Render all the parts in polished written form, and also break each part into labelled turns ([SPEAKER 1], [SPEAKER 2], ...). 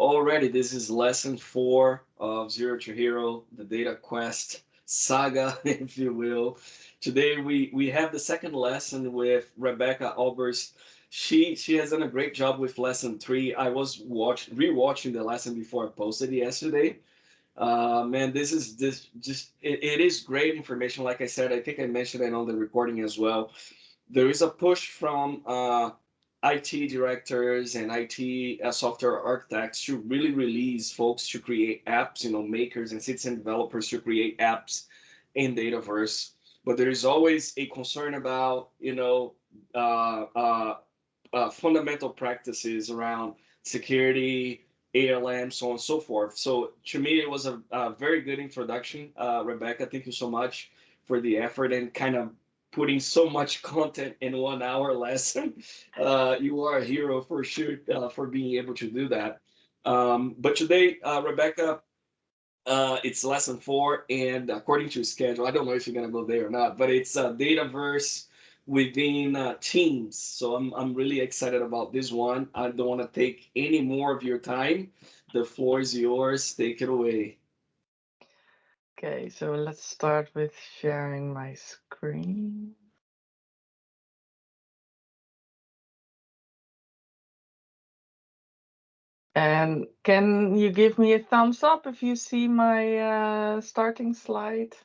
[SPEAKER 1] Already, this is lesson 4 of Zero to Hero, the data quest saga, if you will. Today we have the second lesson with Rebekka Aalbers. She has done a great job with lesson 3. I was rewatching the lesson before I posted yesterday. Man, this just it is great information. Like I said, I think I mentioned it on the recording as well. There is a push from IT directors and IT software architects to really release folks to create apps, makers and citizen developers to create apps in Dataverse. But there is always a concern about, uh, uh, fundamental practices around security, ALM, so on and so forth. So to me, it was a very good introduction. Rebekka, thank you so much for the effort and kind of putting so much content in 1 hour lesson. You are a hero for sure for being able to do that. But today, Rebekka, it's lesson 4, and according to schedule, I don't know if you're gonna go there or not, but it's Dataverse within Teams. So I'm really excited about this one. I don't want to take any more of your time. The floor is yours. Take it away.
[SPEAKER 2] Okay, so let's start with sharing my screen. And can you give me a thumbs up if you see my starting slide?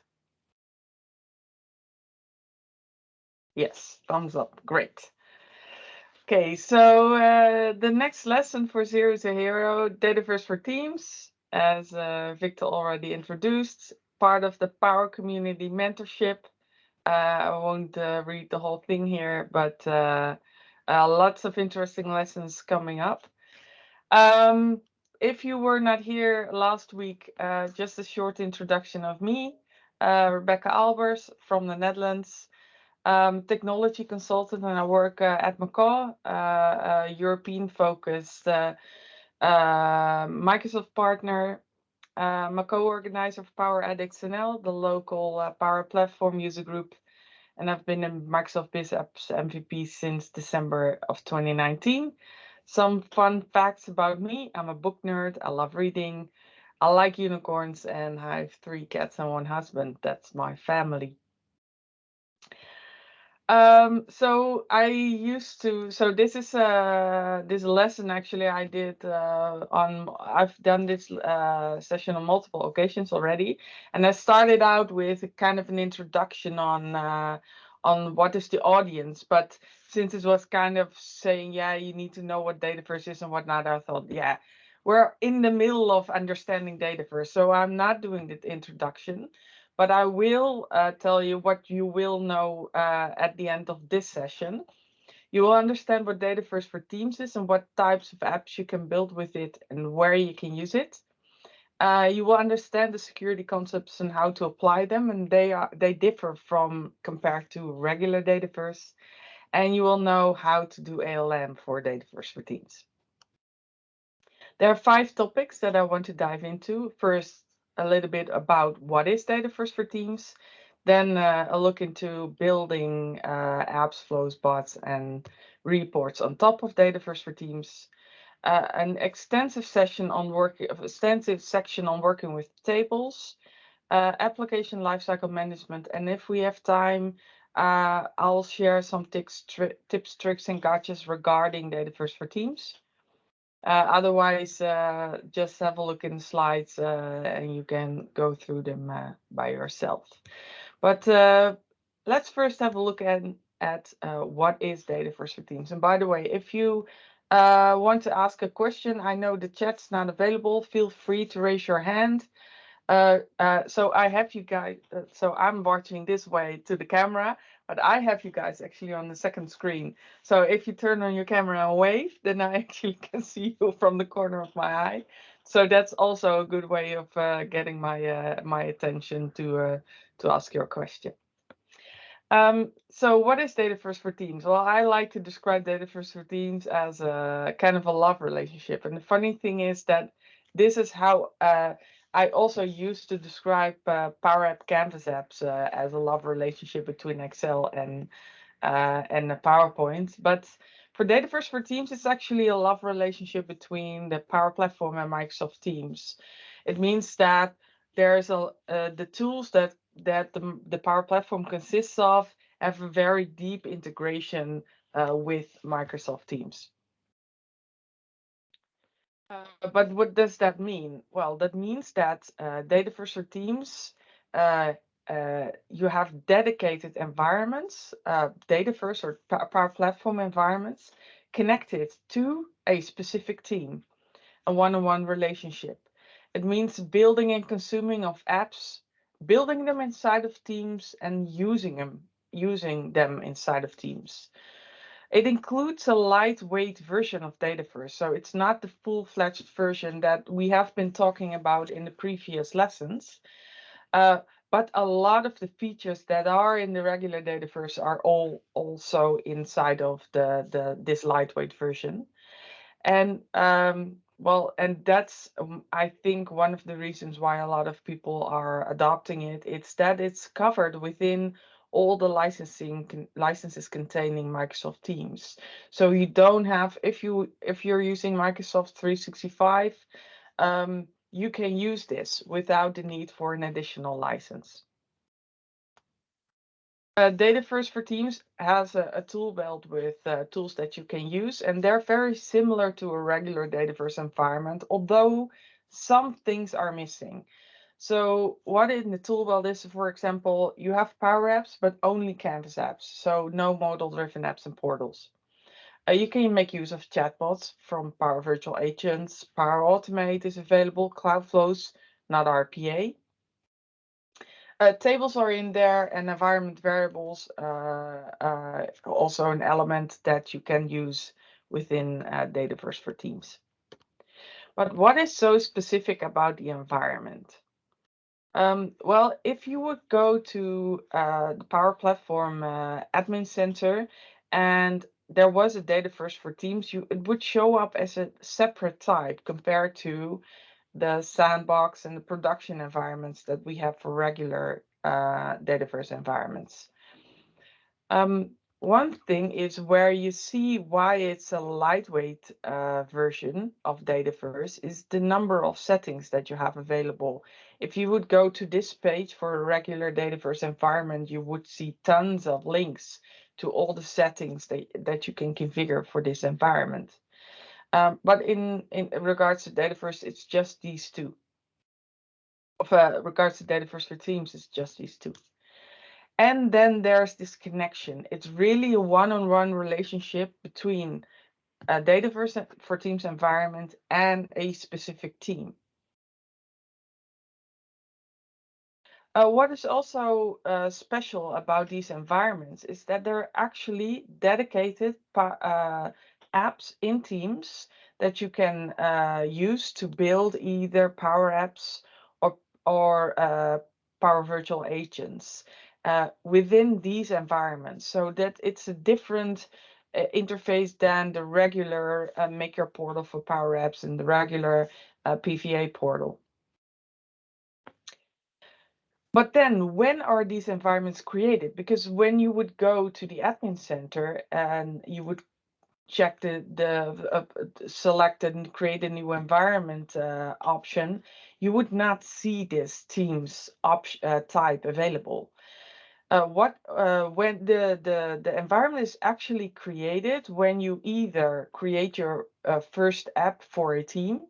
[SPEAKER 2] Yes, thumbs up. Great. Okay, so the next lesson for Zero to Hero, Dataverse for Teams, as Victor already introduced, part of the Power Community Mentorship. I won't read the whole thing here, but lots of interesting lessons coming up. Um, if you were not here last week, just a short introduction of me, Rebekka Aalbers from the Netherlands, technology consultant, and I work at Macaw, a European-focused Microsoft partner. I'm a co-organizer of Power Addicts NL, the local Power Platform user group, and I've been a Microsoft Biz Apps MVP since December of 2019. Some fun facts about me: I'm a book nerd, I love reading, I like unicorns, and I have 3 cats and 1 husband. That's my family. So this is this lesson actually I did I've done this session on multiple occasions already, and I started out with a kind of an introduction on what is the audience, but since it was kind of saying, yeah, you need to know what Dataverse is and whatnot, I thought, yeah, we're in the middle of understanding Dataverse, so I'm not doing the introduction. But I will tell you what you will know at the end of this session. You will understand what Dataverse for Teams is and what types of apps you can build with it and where you can use it. You will understand the security concepts and how to apply them, and they differ from compared to regular Dataverse. And you will know how to do ALM for Dataverse for Teams. There are 5 topics that I want to dive into. First, a little bit about what is Dataverse for Teams, then a look into building apps, flows, bots, and reports on top of Dataverse for Teams. An extensive section on working with tables, application lifecycle management, and if we have time, I'll share some tips, tricks, and gadgets regarding Dataverse for Teams. Otherwise, just have a look in the slides and you can go through them by yourself. But let's first have a look at what is Dataverse for Teams. And by the way, if you want to ask a question, I know the chat's not available. Feel free to raise your hand. So I have you guys, so I'm watching this way to the camera, but I have you guys actually on the second screen. So if you turn on your camera and wave, then I actually can see you from the corner of my eye. So that's also a good way of getting my attention to ask your question. So what is Dataverse for Teams? Well, I like to describe Dataverse for Teams as a kind of a love relationship. And the funny thing is that this is how I also used to describe PowerApps Canvas apps as a love relationship between Excel and the PowerPoint. But For Dataverse for Teams, it's actually a love relationship between the Power Platform and Microsoft Teams. It means that there's the tools that the Power Platform consists of have a very deep integration with Microsoft Teams. But what does that mean? Well, that means that Dataverse for Teams, you have dedicated environments, Dataverse or Power Platform environments, connected to a specific team, a one-on-one relationship. It means building and consuming of apps, building them inside of Teams, and using them inside of Teams. It includes a lightweight version of Dataverse, so it's not the full-fledged version that we have been talking about in the previous lessons. But a lot of the features that are in the regular Dataverse are all also inside of this lightweight version. And well, and that's I think one of the reasons why a lot of people are adopting it. It's that it's covered within all the licenses containing Microsoft Teams. So you don't have if you're using Microsoft 365, you can use this without the need for an additional license. Dataverse for Teams has a tool belt with tools that you can use, and they're very similar to a regular Dataverse environment, although some things are missing. So what in the tool belt is, for example, you have PowerApps, but only Canvas apps, so no model-driven apps and portals. You can make use of chatbots from Power Virtual Agents. Power Automate is available, Cloud Flows, not RPA. Tables are in there, and environment variables, also an element that you can use within Dataverse for Teams. But what is so specific about the environment? Well, if you would go to the Power Platform Admin Center and there was a Dataverse for Teams, it would show up as a separate type compared to the sandbox and the production environments that we have for regular Dataverse environments. One thing is where you see why it's a lightweight version of Dataverse is the number of settings that you have available. If you would go to this page for a regular Dataverse environment, you would see tons of links to all the settings that you can configure for this environment. But in regards to Dataverse, it's just these two. Of regards to Dataverse for Teams, it's just these two. And then there's this connection. It's really a one-on-one relationship between a Dataverse for Teams environment and a specific team. What is also special about these environments is that they're actually dedicated apps in Teams that you can use to build either Power Apps or Power Virtual Agents within these environments, so that it's a different interface than the regular Maker portal for Power Apps and the regular PVA portal. But then when are these environments created? Because when you would go to the admin center and you would check select and create a new environment option, you would not see this Teams type available. When the environment is actually created when you either create your first app for a team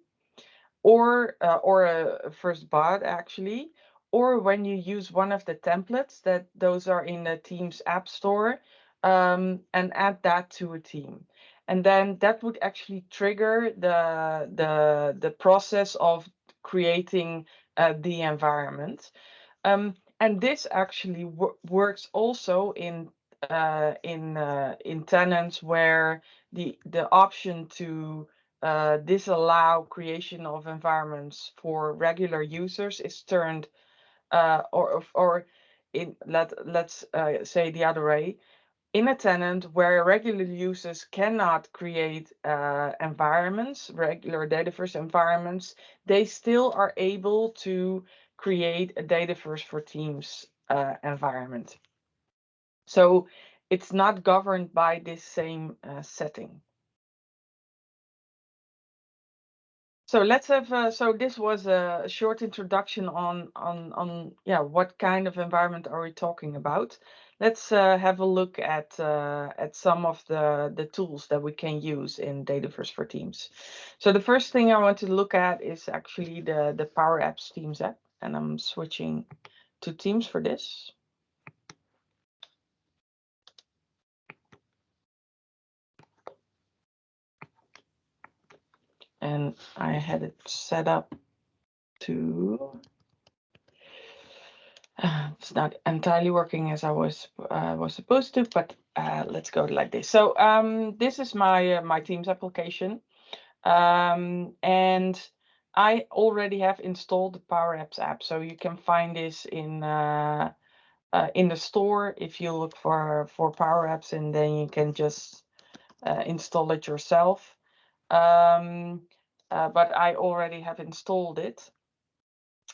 [SPEAKER 2] or a first bot actually, or when you use one of the templates that those are in the Teams App Store, and add that to a team. And then that would actually trigger the process of creating the environment. And this actually works also in tenants where the option to disallow creation of environments for regular users is turned, or in let's say the other way. In a tenant where regular users cannot create environments, regular Dataverse environments, they still are able to create a Dataverse for Teams environment. So it's not governed by this same setting. So let's have, so this was a short introduction on yeah, what kind of environment are we talking about. Let's have a look at some of the tools that we can use in Dataverse for Teams. So the first thing I want to look at is actually the PowerApps Themes app, and I'm switching to Teams for this. And I had it set up to it's not entirely working as I was supposed to, but let's go like this. So this is my my Teams application, and I already have installed the PowerApps app. So you can find this in the store if you look for PowerApps, and then you can just install it yourself. But I already have installed it,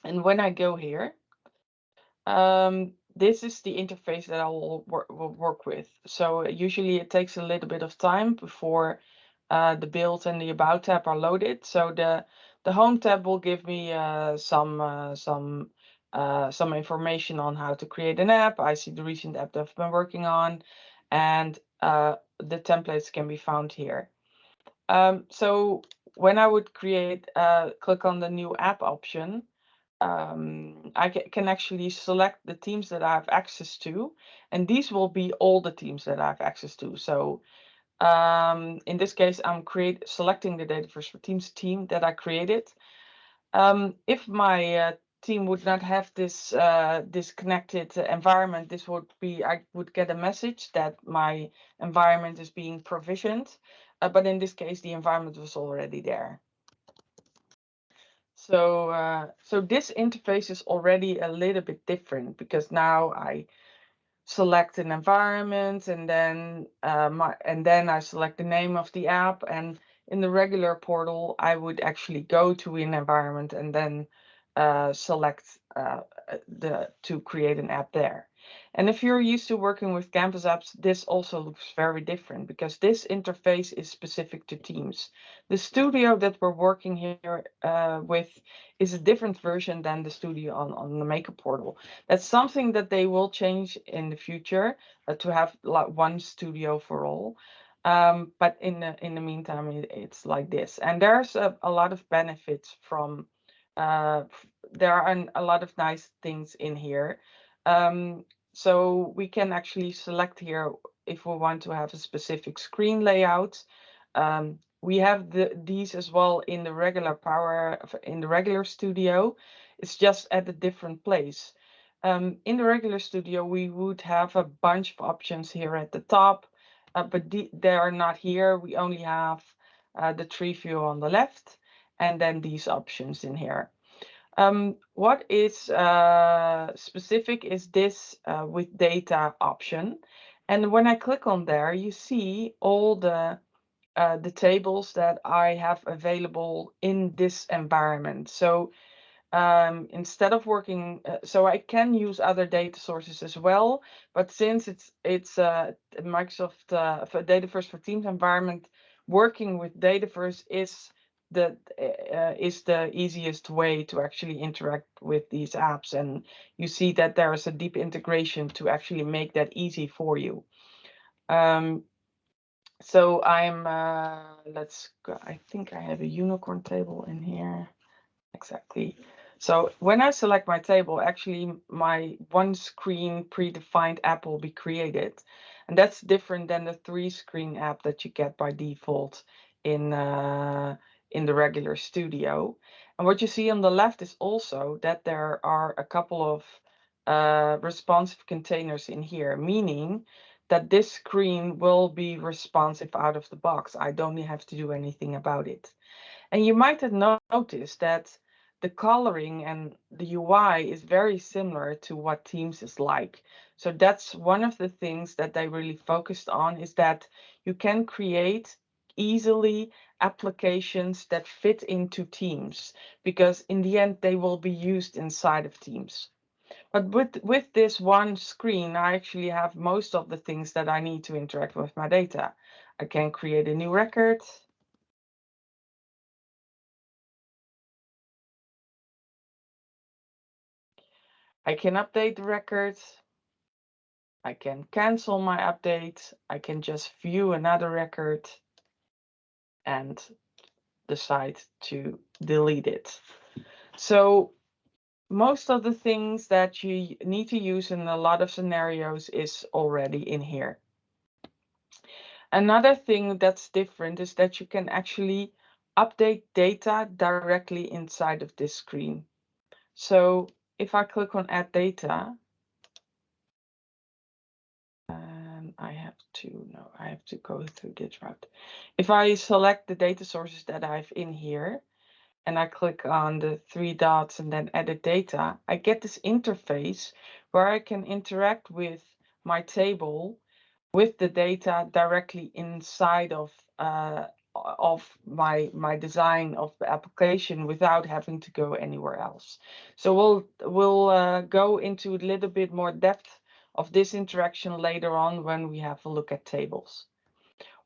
[SPEAKER 2] and when I go here. This is the interface that I will work with. So usually it takes a little bit of time before the build and the about tab are loaded. So the home tab will give me some information on how to create an app. I see the recent app that I've been working on, and the templates can be found here. So when I would create, click on the new app option. I can actually select the teams that I have access to, and these will be all the teams that I have access to. So in this case, I'm selecting the Dataverse for Teams team that I created. If my team would not have this connected environment, this would be, I would get a message that my environment is being provisioned, but in this case, the environment was already there. So this interface is already a little bit different because now I select an environment, and then I select the name of the app. And in the regular portal, I would actually go to an environment and then select to create an app there. And if you're used to working with Canvas apps, this also looks very different because this interface is specific to Teams. The studio that we're working here with is a different version than the studio on the Maker portal. That's something that they will change in the future to have like one studio for all. But in the meantime, it's like this. And there's a lot of benefits from there are a lot of nice things in here. So we can actually select here if we want to have a specific screen layout. We have these as well in the regular studio. It's just at a different place. In the regular studio, we would have a bunch of options here at the top, but they are not here. We only have the tree view on the left, and then these options in here. What is specific is this with data option. And when I click on there, you see all the tables that I have available in this environment. So instead of working, so I can use other data sources as well, but since it's Microsoft Dataverse for Teams environment, working with Dataverse is the easiest way to actually interact with these apps, and you see that there is a deep integration to actually make that easy for you. So I'm let's go. I think I have a unicorn table in here. Exactly. So when I select my table, actually my one screen predefined app will be created. And that's different than the 3-screen app that you get by default in the regular studio. And what you see on the left is also that there are a couple of responsive containers in here, meaning that this screen will be responsive out of the box. I don't have to do anything about it. And you might have noticed that the coloring and the UI is very similar to what Teams is like. So that's one of the things that they really focused on, is that you can create easily applications that fit into Teams, because in the end they will be used inside of Teams. But with this one screen, I actually have most of the things that I need to interact with my data. I can create a new record. I can update the records. I can cancel my update. I can just view another record and decide to delete it. So most of the things that you need to use in a lot of scenarios is already in here. Another thing that's different is that you can actually update data directly inside of this screen. So if I click on add data, and I have to go through this route. If I select the data sources that I have in here, and I click on the three dots and then edit data, I get this interface where I can interact with my table with the data directly inside of my design of the application without having to go anywhere else. So we'll go into a little bit more depth of this interaction later on when we have a look at tables.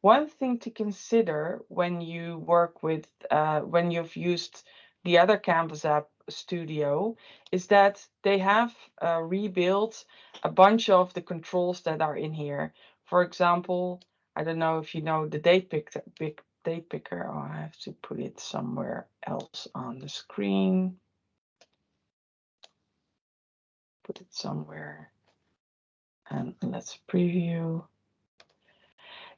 [SPEAKER 2] One thing to consider when you work with when you've used the other Canvas app Studio is that they have rebuilt a bunch of the controls that are in here. For example, I don't know if you know the date picker. Oh, I have to put it somewhere else on the screen. Put it somewhere, and let's preview.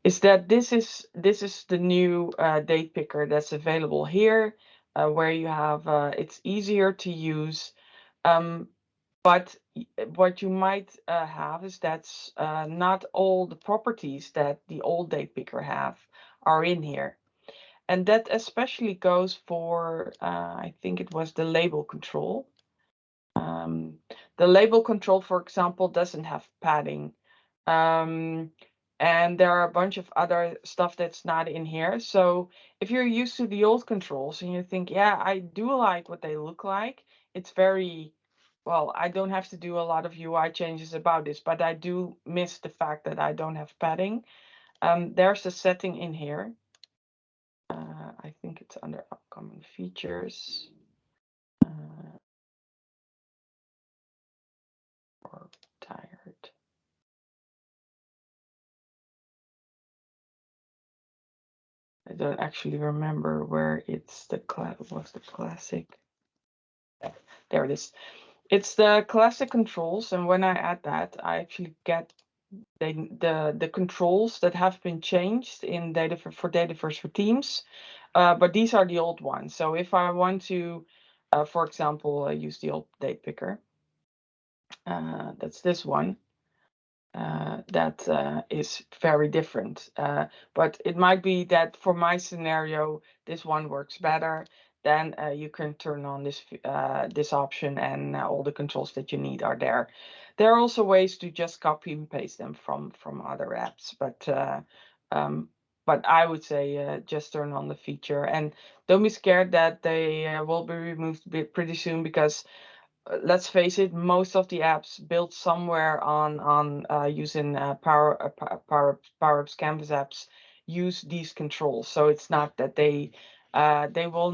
[SPEAKER 2] Is that this is the new date picker that's available here, where you have it's easier to use, but what you might have is that's not all the properties that the old date picker have are in here, and that especially goes for I think it was the label control. The label control, for example, doesn't have padding. And there are a bunch of other stuff that's not in here. So if you're used to the old controls and you think, yeah, I do like what they look like, it's very, well, I don't have to do a lot of UI changes about this, but I do miss the fact that I don't have padding. There's a setting in here. I think it's under upcoming features. Or tired. I don't actually remember where it's the was the classic. There it is. It's the classic controls, and when I add that, I actually get the controls that have been changed in Dataverse for Teams. But these are the old ones. So if I want to, for example, use the old date picker, that's this one. That is very different. But it might be that for my scenario, this one works better. Then you can turn on this option, and all the controls that you need are there. There are also ways to just copy and paste them from other apps, but I would say just turn on the feature, and don't be scared that they will be removed pretty soon, because let's face it, most of the apps built somewhere on using PowerApps Canvas apps use these controls. So it's not that they will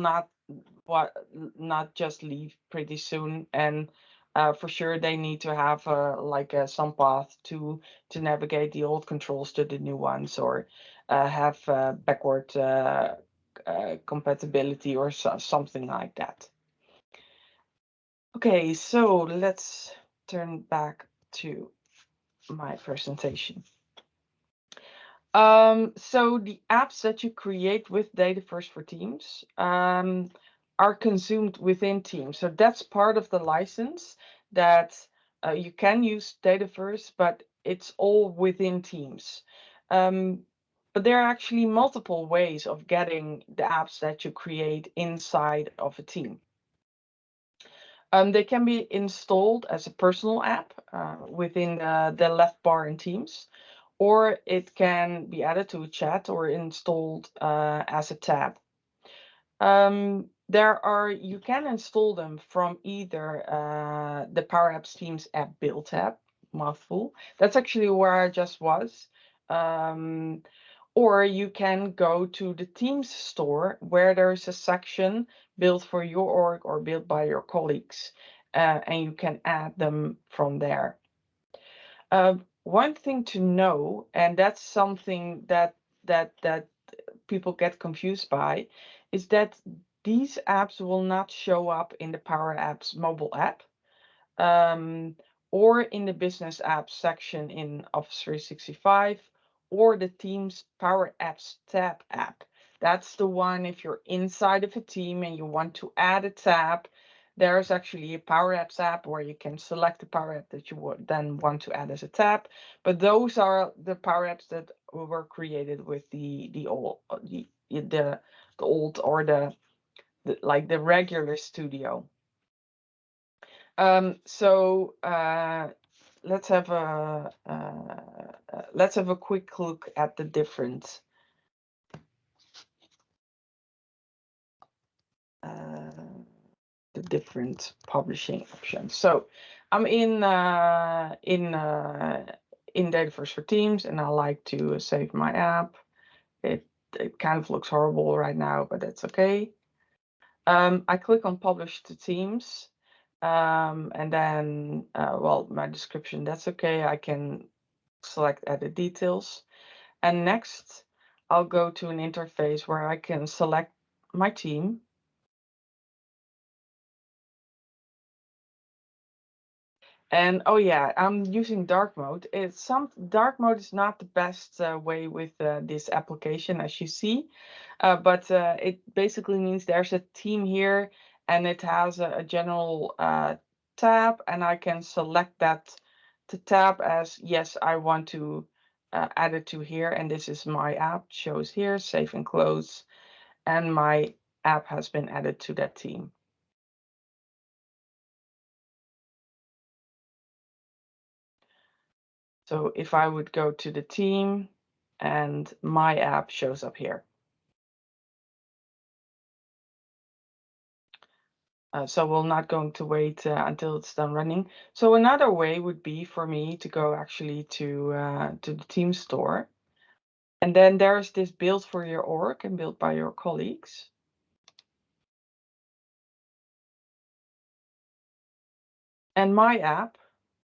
[SPEAKER 2] not just leave pretty soon, and for sure they need to have like some path to navigate the old controls to the new ones, or have backward compatibility or something like that. Okay, so let's turn back to my presentation. So the apps that you create with Dataverse for Teams are consumed within Teams. So that's part of the license, that you can use Dataverse, but it's all within Teams. But there are actually multiple ways of getting the apps that you create inside of a team. They can be installed as a personal app within the left bar in Teams, or it can be added to a chat or installed as a tab. You can install them from either the PowerApps Themes app build tab, mouthful. That's actually where I just was. Or you can go to the Teams store where there's a section built for your org or built by your colleagues, and you can add them from there. One thing to know, and that's something that people get confused by, is that these apps will not show up in the PowerApps mobile app, or in the business apps section in Office 365, or the Teams PowerApps tab app. That's the one if you're inside of a team and you want to add a tab. There's actually a PowerApps app where you can select the Power App that you would then want to add as a tab. But those are the PowerApps that were created with the old or like the regular studio. So let's have a quick look at the different publishing options. So I'm in Dataverse for Teams, and I like to save my app. It kind of looks horrible right now, but that's okay. I click on Publish to Teams, and then well, my description, that's okay. I can select Edit Details, and next I'll go to an interface where I can select my team. And oh yeah, I'm using dark mode. Dark mode is not the best way with this application, as you see, but it basically means there's a team here, and it has a general tab, and I can select that to tab as yes, I want to add it to here, and this is my app. Shows here, save and close, and my app has been added to that team. So if I would go to the team, and my app shows up here. So we're not going to wait until it's done running. So another way would be for me to go actually to the team store. And then there's this build for your org and built by your colleagues. And my app,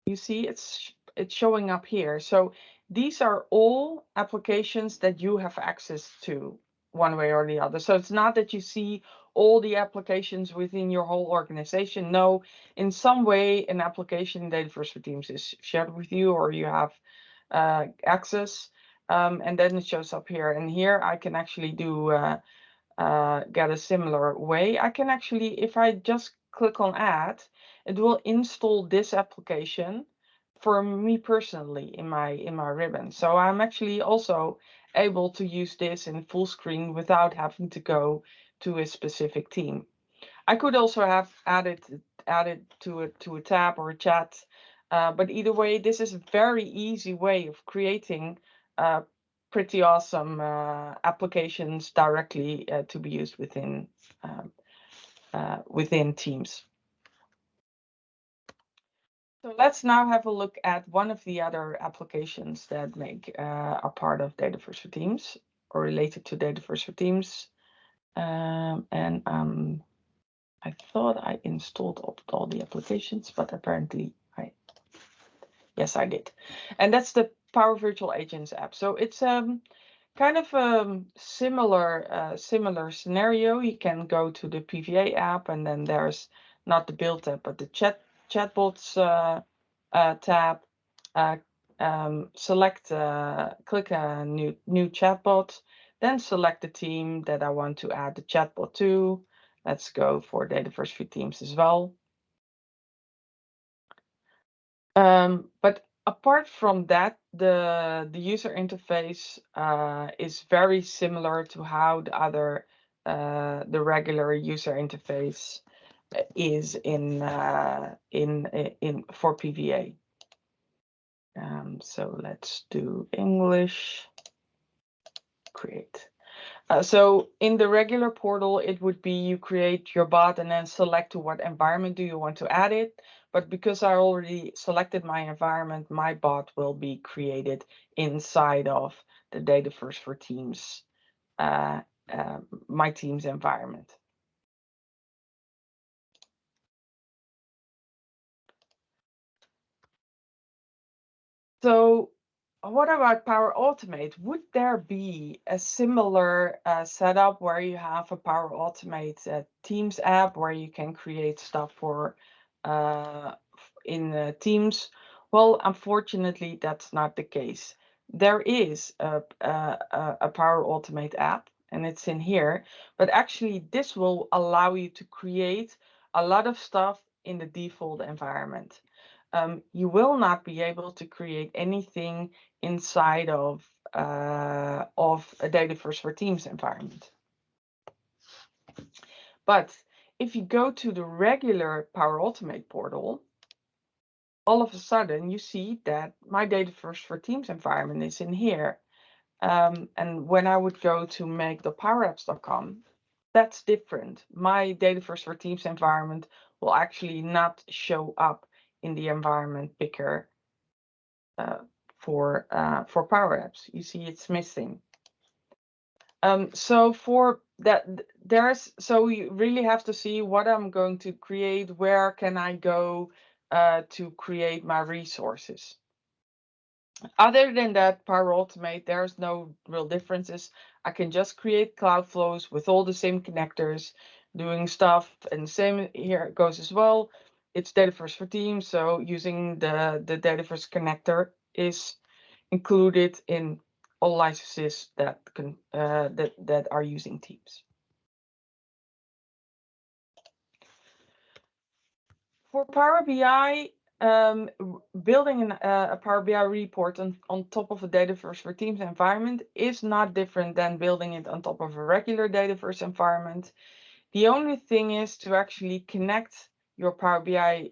[SPEAKER 2] you see it's showing up here. So these are all applications that you have access to one way or the other. So it's not that you see all the applications within your whole organization. No, in some way an application in Dataverse for Teams is shared with you, or you have access, and then it shows up here. And here I can actually do get a similar way. I can actually, if I just click on add, it will install this application for me personally in my ribbon. So I'm actually also able to use this in full screen without having to go to a specific team. I could also have added to a tab or a chat, but either way, this is a very easy way of creating pretty awesome applications directly to be used within Teams. So let's now have a look at one of the other applications that are part of Dataverse for Teams or related to Dataverse for Teams. And I thought I installed all the applications, but apparently yes, I did. And that's the Power Virtual Agents app. So it's kind of a similar scenario. You can go to the PVA app, and then there's not the build tab, but the chatbots tab. Click a new chatbot, then select the team that I want to add the chatbot to. Let's go for Dataverse for Teams as well. But apart from that, the user interface is very similar to how the regular user interface is in for PVA. So let's do English. Create. So in the regular portal, it would be you create your bot and then select to what environment do you want to add it. But because I already selected my environment, my bot will be created inside of the Dataverse for Teams, uh, my Teams environment. So what about Power Automate? Would there be a similar setup where you have a Power Automate Teams app where you can create stuff for in Teams? Well, unfortunately, that's not the case. There is a Power Automate app, and it's in here. But actually, this will allow you to create a lot of stuff in the default environment. You will not be able to create anything inside of a Dataverse for Teams environment. But if you go to the regular Power Automate portal, all of a sudden you see that my Dataverse for Teams environment is in here. And when I would go to make.powerapps.com, that's different. My Dataverse for Teams environment will actually not show up in the environment picker for PowerApps. You see it's missing. So for that, so you really have to see what I'm going to create, where can I go to create my resources. Other than that, Power Automate, there's no real differences. I can just create cloud flows with all the same connectors doing stuff, and the same here it goes as well. It's Dataverse for Teams, so using the Dataverse connector is included in all licenses that that are using Teams. For Power BI, building a Power BI report on top of a Dataverse for Teams environment is not different than building it on top of a regular Dataverse environment. The only thing is to actually connect your Power BI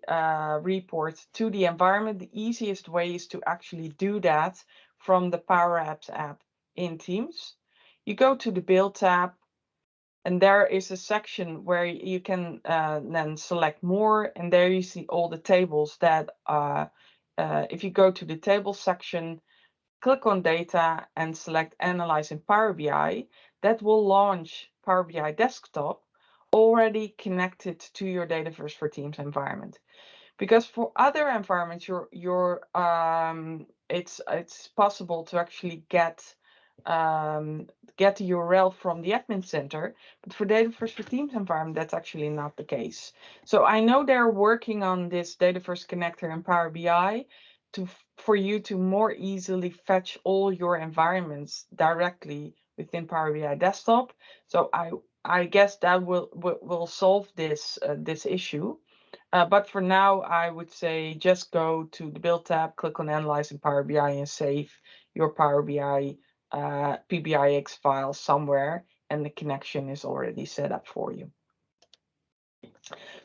[SPEAKER 2] report to the environment. The easiest way is to actually do that from the PowerApps app in Teams. You go to the Build tab, and there is a section where you can then select more, and there you see all the tables that if you go to the table section, click on data and select analyze in Power BI, that will launch Power BI desktop already connected to your Dataverse for Teams environment. Because for other environments, it's possible to actually get the URL from the admin center, but for Dataverse for Teams environment, that's actually not the case. So I know they're working on this Dataverse connector in Power BI for you to more easily fetch all your environments directly within Power BI desktop. So I guess that will solve this issue. But for now, I would say just go to the Build tab, click on Analyze in Power BI, and save your Power BI PBIX file somewhere, and the connection is already set up for you.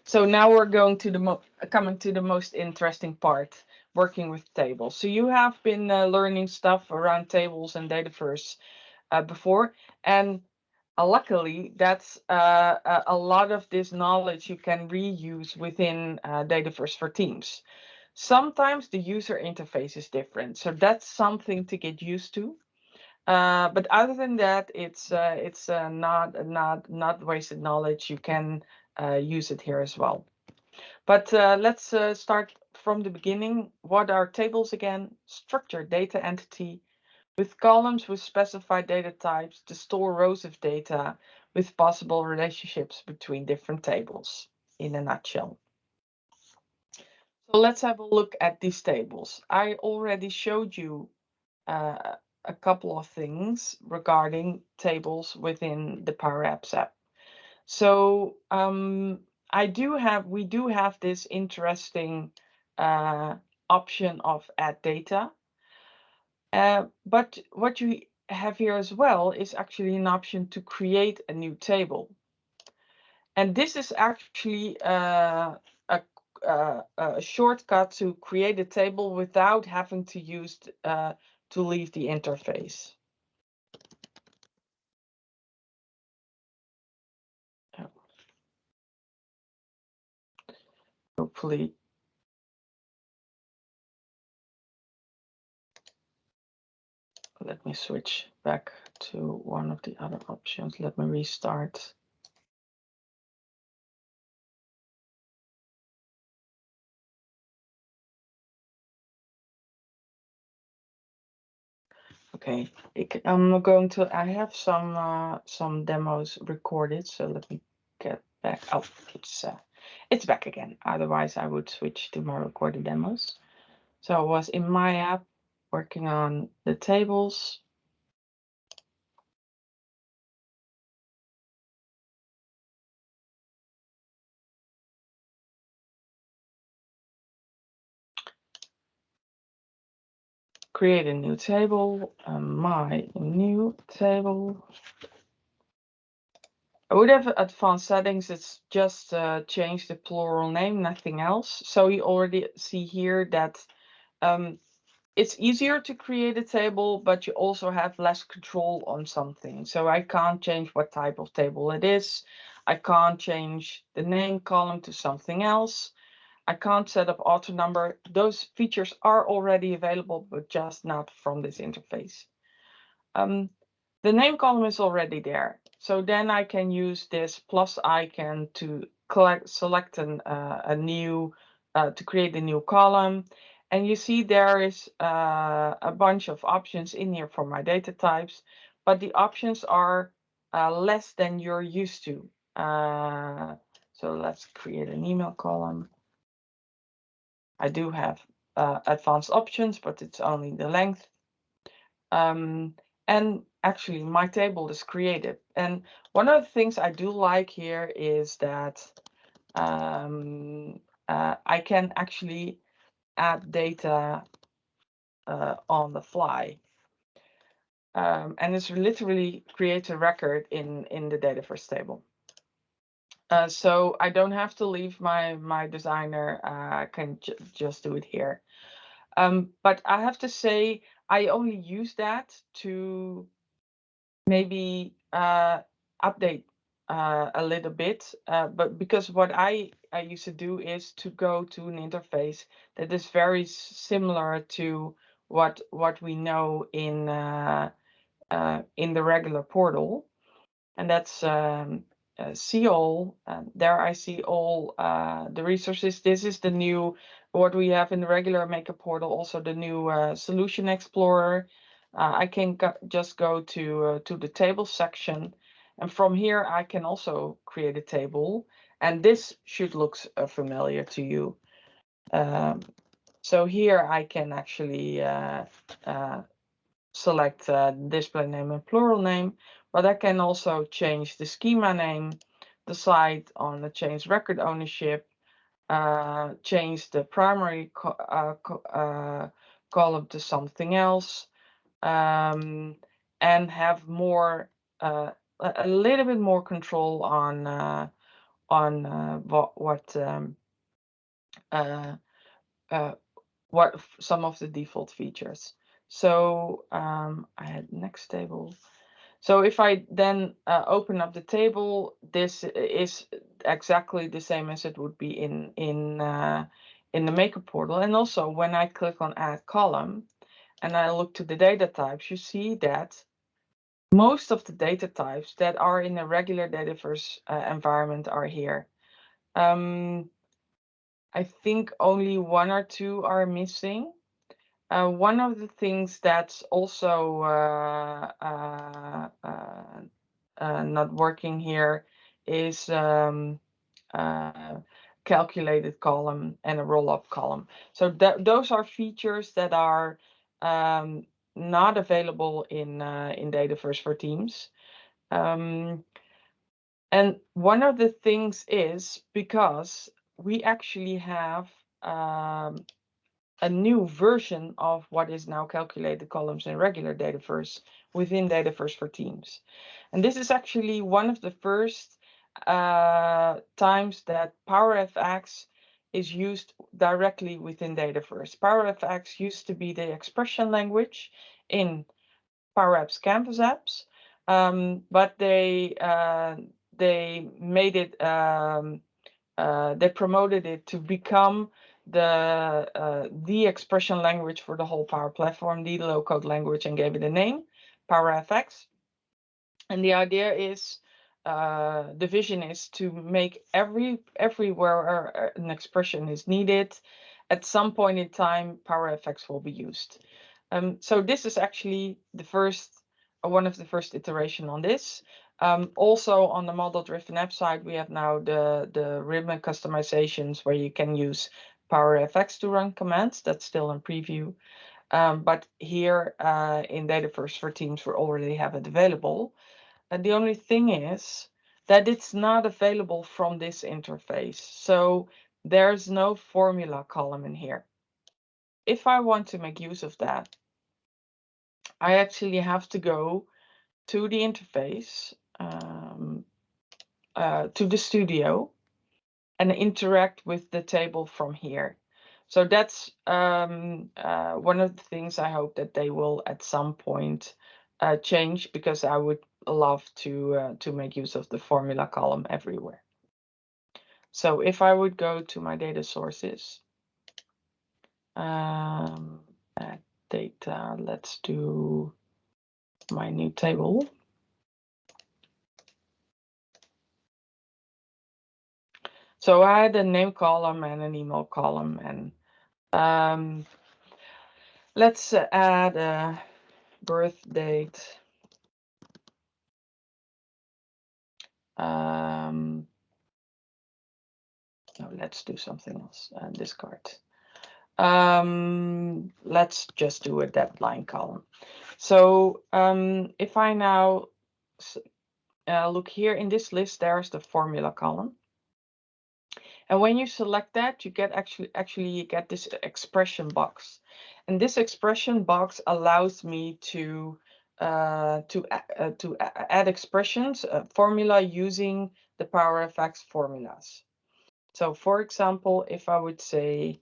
[SPEAKER 2] So now we're going to coming to the most interesting part, working with tables. So you have been learning stuff around tables and Dataverse before, and luckily, that's a lot of this knowledge you can reuse within Dataverse for Teams. Sometimes the user interface is different, so that's something to get used to. But other than that, it's not wasted knowledge. You can use it here as well. But let's start from the beginning. What are tables again? Structured data entity with columns with specified data types to store rows of data with possible relationships between different tables, in a nutshell. So let's have a look at these tables. I already showed you a couple of things regarding tables within the PowerApps app. So we do have this interesting option of add data. But what you have here as well is actually an option to create a new table. And this is actually a shortcut to create a table without having to use to leave the interface. hopefully. Let me switch back to one of the other options. Let me restart. Okay, I'm going to. I have some demos recorded, so let me get back. Oh, it's back again. Otherwise, I would switch to my recorded demos. So I was in my app working on the tables. Create a new table, my new table. I would have advanced settings. It's just change the plural name, nothing else. So you already see here that it's easier to create a table, but you also have less control on something. So I can't change what type of table it is. I can't change the name column to something else. I can't set up auto number. Those features are already available, but just not from this interface. The name column is already there. So then I can use this plus icon to select a new, to create a new column. And you see there is a bunch of options in here for my data types, but the options are less than you're used to. So let's create an email column. I do have advanced options, but it's only the length. And actually, my table is created. And one of the things I do like here is that I can actually add data on the fly. And it's literally creates a record in the Dataverse table. So I don't have to leave my designer. I can just do it here. But I have to say, I only use that to maybe update a little bit. But because what I used to do is to go to an interface that is very similar to what we know in the regular portal, and that's see all. There I see all the resources. This is the new, what we have in the regular Makeup portal, also the new Solution Explorer. I can just go to the table section, and from here I can also create a table, and this should look familiar to you. So here I can actually select display name and plural name, but I can also change the schema name, decide on the change record ownership, change the primary column to something else, and have more a little bit more control on what some of the default features. So I had next table. So if I then open up the table, this is exactly the same as it would be in the Makeup portal. And also when I click on Add Column and I look to the data types, you see that most of the data types that are in a regular Dataverse environment are here. I think only one or two are missing. One of the things that's also not working here is calculated column and a roll-up column. So those are features that are not available in Dataverse for Teams. And one of the things is because we actually have a new version of what is now calculated columns in regular Dataverse within Dataverse for Teams. And this is actually one of the first times that PowerFX is used directly within Dataverse. PowerFX used to be the expression language in PowerApps Canvas apps, but they made it they promoted it to become the expression language for the whole Power Platform, the low-code language, and gave it a name, PowerFX. And the idea is, the vision is to make everywhere an expression is needed, at some point in time, PowerFX will be used. So this is actually the first, one of the first iteration on this. Also on the model-driven app side, we have now the ribbon customizations where you can use PowerFX to run commands. That's still in preview. But here in Dataverse for Teams, we already have it available. And the only thing is that it's not available from this interface. So there's no formula column in here. If I want to make use of that, I actually have to go to the interface, to the studio, and interact with the table from here. So that's one of the things I hope that they will at some point change, because I would love to make use of the formula column everywhere. So if I would go to my data sources, add data, let's do my new table. So I had a name column and an email column, and let's add a birth date. No, let's do something else. Discard. Let's just do a deadline column. So if I now look here in this list, there's the formula column. And when you select that, you get actually you get this expression box. And this expression box allows me to add expressions, formula using the PowerFX formulas. So for example, if I would say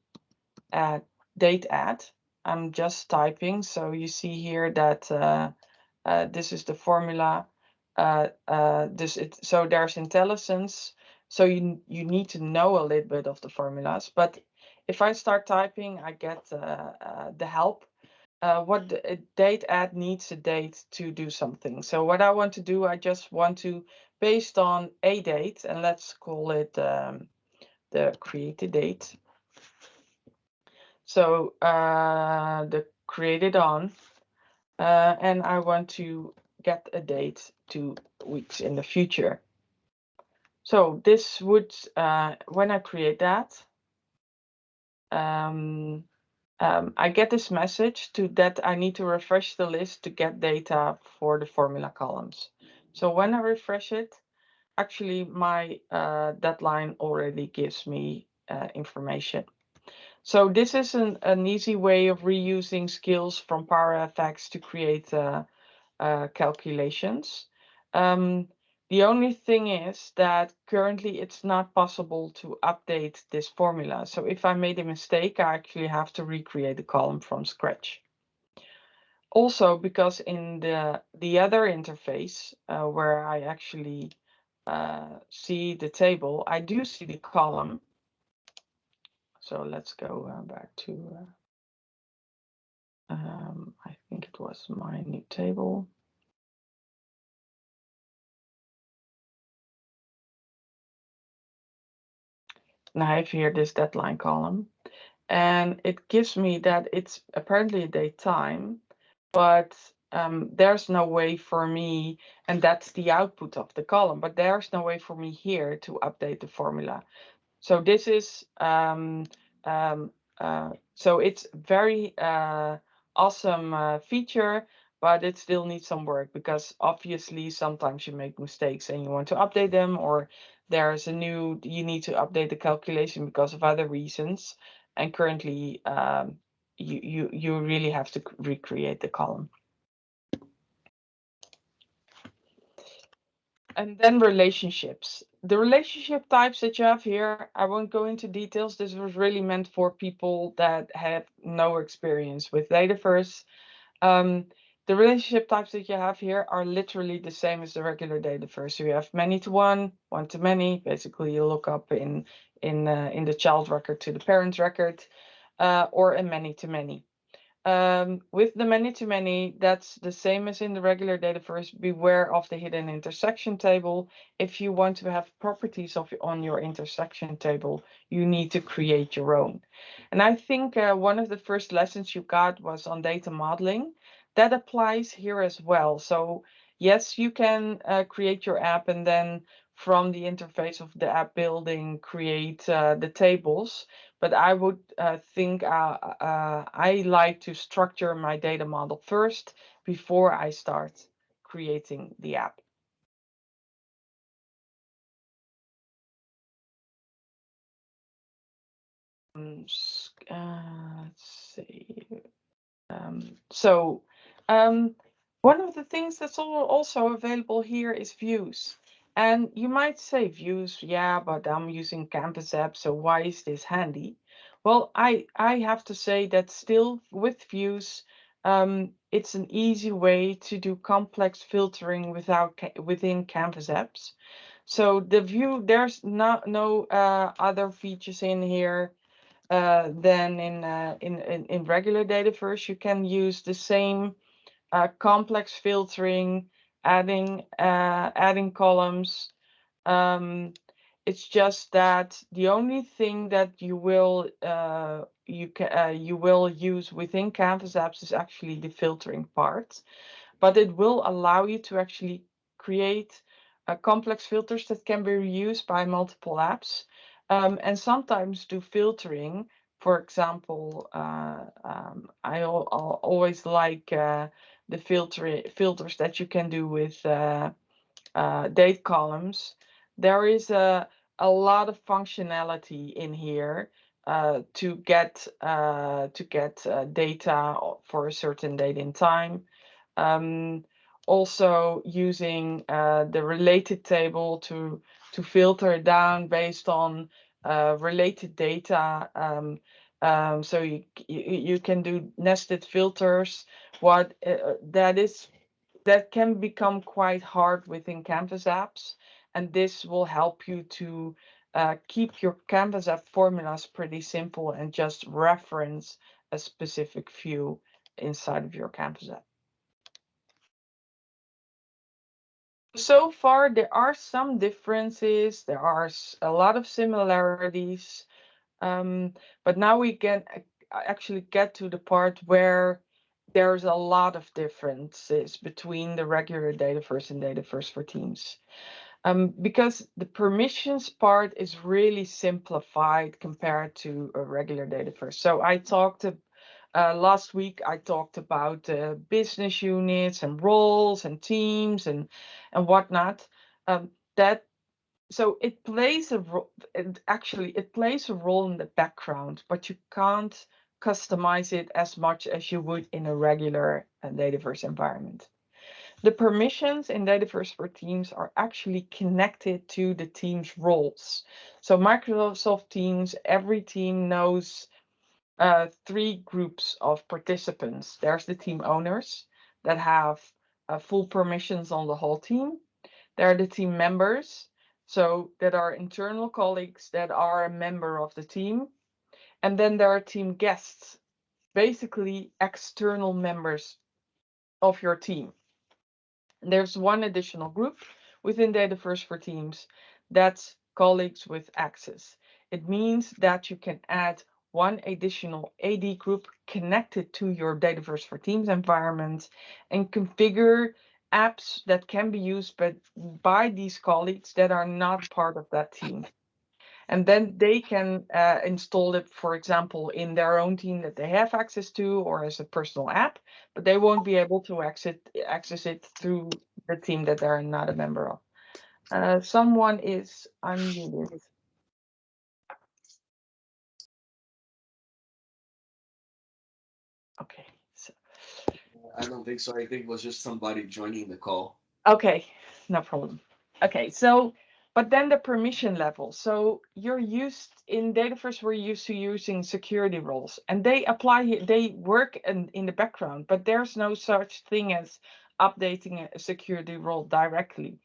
[SPEAKER 2] date add, I'm just typing. So you see here that this is the formula. So there's IntelliSense. So you need to know a little bit of the formulas. But if I start typing, I get the help. What the date add needs a date to do something. So what I want to do, I just want to, based on a date, and let's call it the created date. So the created on, and I want to get a date 2 weeks in the future. So this would, when I create that, I get this message that I need to refresh the list to get data for the formula columns. So when I refresh it, actually my deadline already gives me information. So this is an easy way of reusing skills from PowerFX to create calculations. The only thing is that currently it's not possible to update this formula. So if I made a mistake, I actually have to recreate the column from scratch. Also, because in the other interface where I actually see the table, I do see the column. So let's go back to, I think it was my new table. Now I have here this deadline column, and it gives me that it's apparently a date time, but there's no way for me, and that's the output of the column, but there's no way for me here to update the formula. So this is, so it's very awesome feature, but it still needs some work, because obviously sometimes you make mistakes and you want to update them, or there's you need to update the calculation because of other reasons. And currently you really have to recreate the column. And then relationships. The relationship types that you have here, I won't go into details. This was really meant for people that have no experience with Dataverse. The relationship types that you have here are literally the same as the regular Dataverse. So you have many to one, one to many. Basically, you look up in the child record to the parent record, or a many to many. With the many-to-many, that's the same as in the regular Dataverse. Beware of the hidden intersection table. If you want to have properties on your intersection table, you need to create your own. And I think one of the first lessons you got was on data modeling. That applies here as well. So yes, you can create your app and then from the interface of the app building, create the tables. But I would think I like to structure my data model first before I start creating the app. Let's see. So one of the things that's also available here is views. And you might say views, yeah, but I'm using Canvas app, so why is this handy? Well, I have to say that still with views, it's an easy way to do complex filtering within Canvas apps. So the view, there's no other features in here than in regular Dataverse. You can use the same complex filtering, adding columns. Um, it's just that the only thing that you will use within Canvas apps is actually the filtering part, but it will allow you to actually create complex filters that can be reused by multiple apps, and sometimes do filtering. For example, always like the filters that you can do with date columns. There is a lot of functionality in here to get data for a certain date in time. Um, Also using the related table to filter down based on related data. So you can do nested filters. What that can become quite hard within Canvas apps, and this will help you to keep your Canvas app formulas pretty simple and just reference a specific view inside of your Canvas app. So far, there are some differences. There are a lot of similarities, but now we can actually get to the part where there's a lot of differences between the regular Dataverse and Dataverse for Teams. Because the permissions part is really simplified compared to a regular Dataverse. So last week I talked about business units and roles and teams and whatnot. That so it plays a role. Actually, it plays a role in the background, but you can't customize it as much as you would in a regular Dataverse environment. The permissions in Dataverse for Teams are actually connected to the team's roles. So Microsoft Teams, every team knows three groups of participants. There's the team owners that have full permissions on the whole team. There are the team members, so that are internal colleagues that are a member of the team. And then there are team guests, basically external members of your team. There's one additional group within Dataverse for Teams, that's colleagues with access. It means that you can add one additional AD group connected to your Dataverse for Teams environment and configure apps that can be used by these colleagues that are not part of that team. And then they can install it, for example, in their own team that they have access to or as a personal app, but they won't be able to access it through the team that they're not a member of. Someone is unmuted. Okay. So,
[SPEAKER 1] I don't think so. I think it was just somebody joining the call.
[SPEAKER 2] okay, no problem. Okay, so But then the permission level. So in Dataverse, we're used to using security roles, and they work in the background, but there's no such thing as updating a security role directly.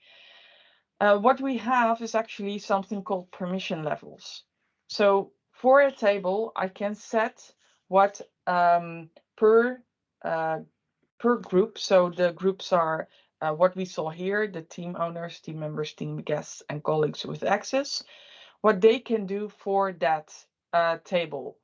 [SPEAKER 2] What we have is actually something called permission levels. So for a table, I can set what per uh, per group. So the groups are what we saw here: the team owners, team members, team guests, and colleagues with access. What they can do for that table,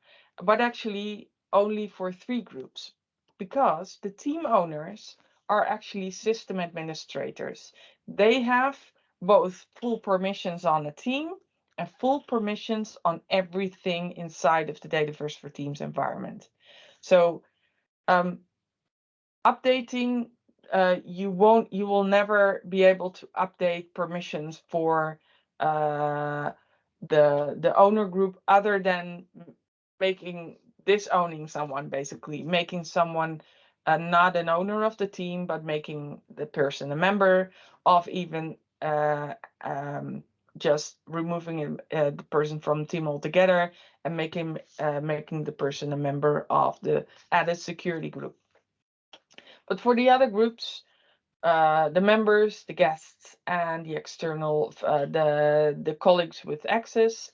[SPEAKER 2] but actually only for 3 groups, because the team owners are actually system administrators. They have both full permissions on a team and full permissions on everything inside of the Dataverse for Teams environment. So um, updating, you will never be able to update permissions for uh, the owner group, other than making disowning someone, basically making someone not an owner of the team, but making the person a member of, even just removing the person from the team altogether, and making the person a member of the added security group. But for the other groups, the members, the guests, and the external, the colleagues with access,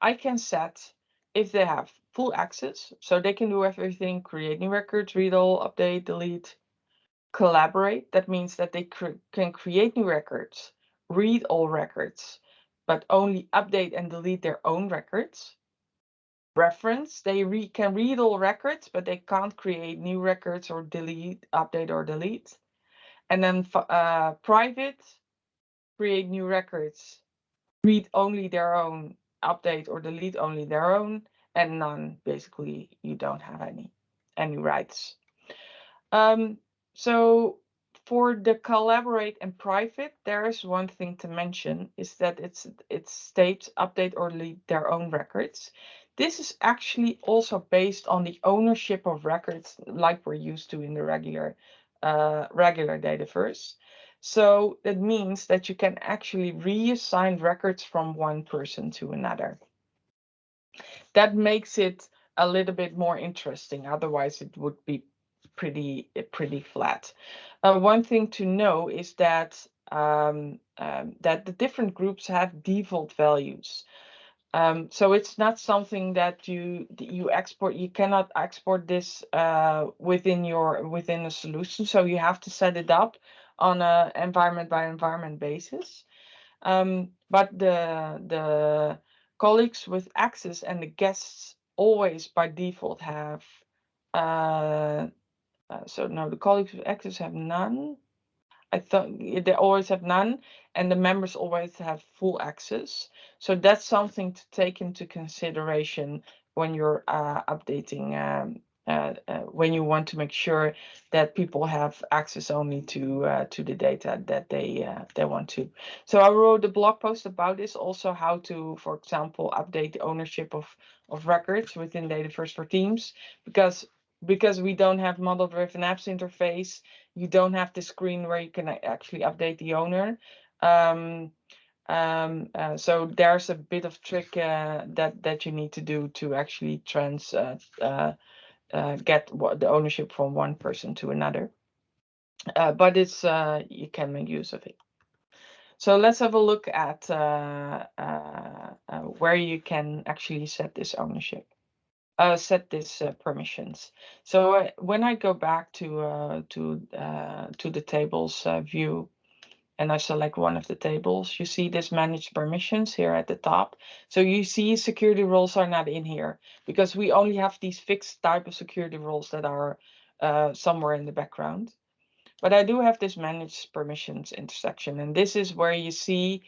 [SPEAKER 2] I can set if they have full access, so they can do everything: create new records, read all, update, delete, collaborate. That means that they can create new records, read all records, but only update and delete their own records. Reference, they can read all records, but they can't create new records or update or delete. And then private, create new records, read only their own, update or delete only their own, and none, basically you don't have any rights. So for the collaborate and private, there is one thing to mention, is that it states update or delete their own records. This is actually also based on the ownership of records, like we're used to in the regular Dataverse. So that means that you can actually reassign records from one person to another. That makes it a little bit more interesting. Otherwise, it would be pretty flat. One thing to know is that that the different groups have default values. So it's not something that you export. You cannot export this within a solution. So you have to set it up on a environment by environment basis. But the colleagues with access and the guests always by default have uh, so no, the colleagues with access have none. I thought they always have none, and the members always have full access. So that's something to take into consideration when you're updating, when you want to make sure that people have access only to the data that they want to. So I wrote a blog post about this, also how to, for example, update the ownership of records within Dataverse for Teams, because we don't have model-driven apps interface. You don't have the screen where you can actually update the owner. So there's a bit of trick that you need to do to actually get the ownership from one person to another. But it's you can make use of it. So let's have a look at where you can actually set this ownership. Set this permissions. So when I go back to the tables view, and I select one of the tables, you see this manage permissions here at the top. So you see security roles are not in here, because we only have these fixed type of security roles that are somewhere in the background. But I do have this manage permissions intersection, and this is where you see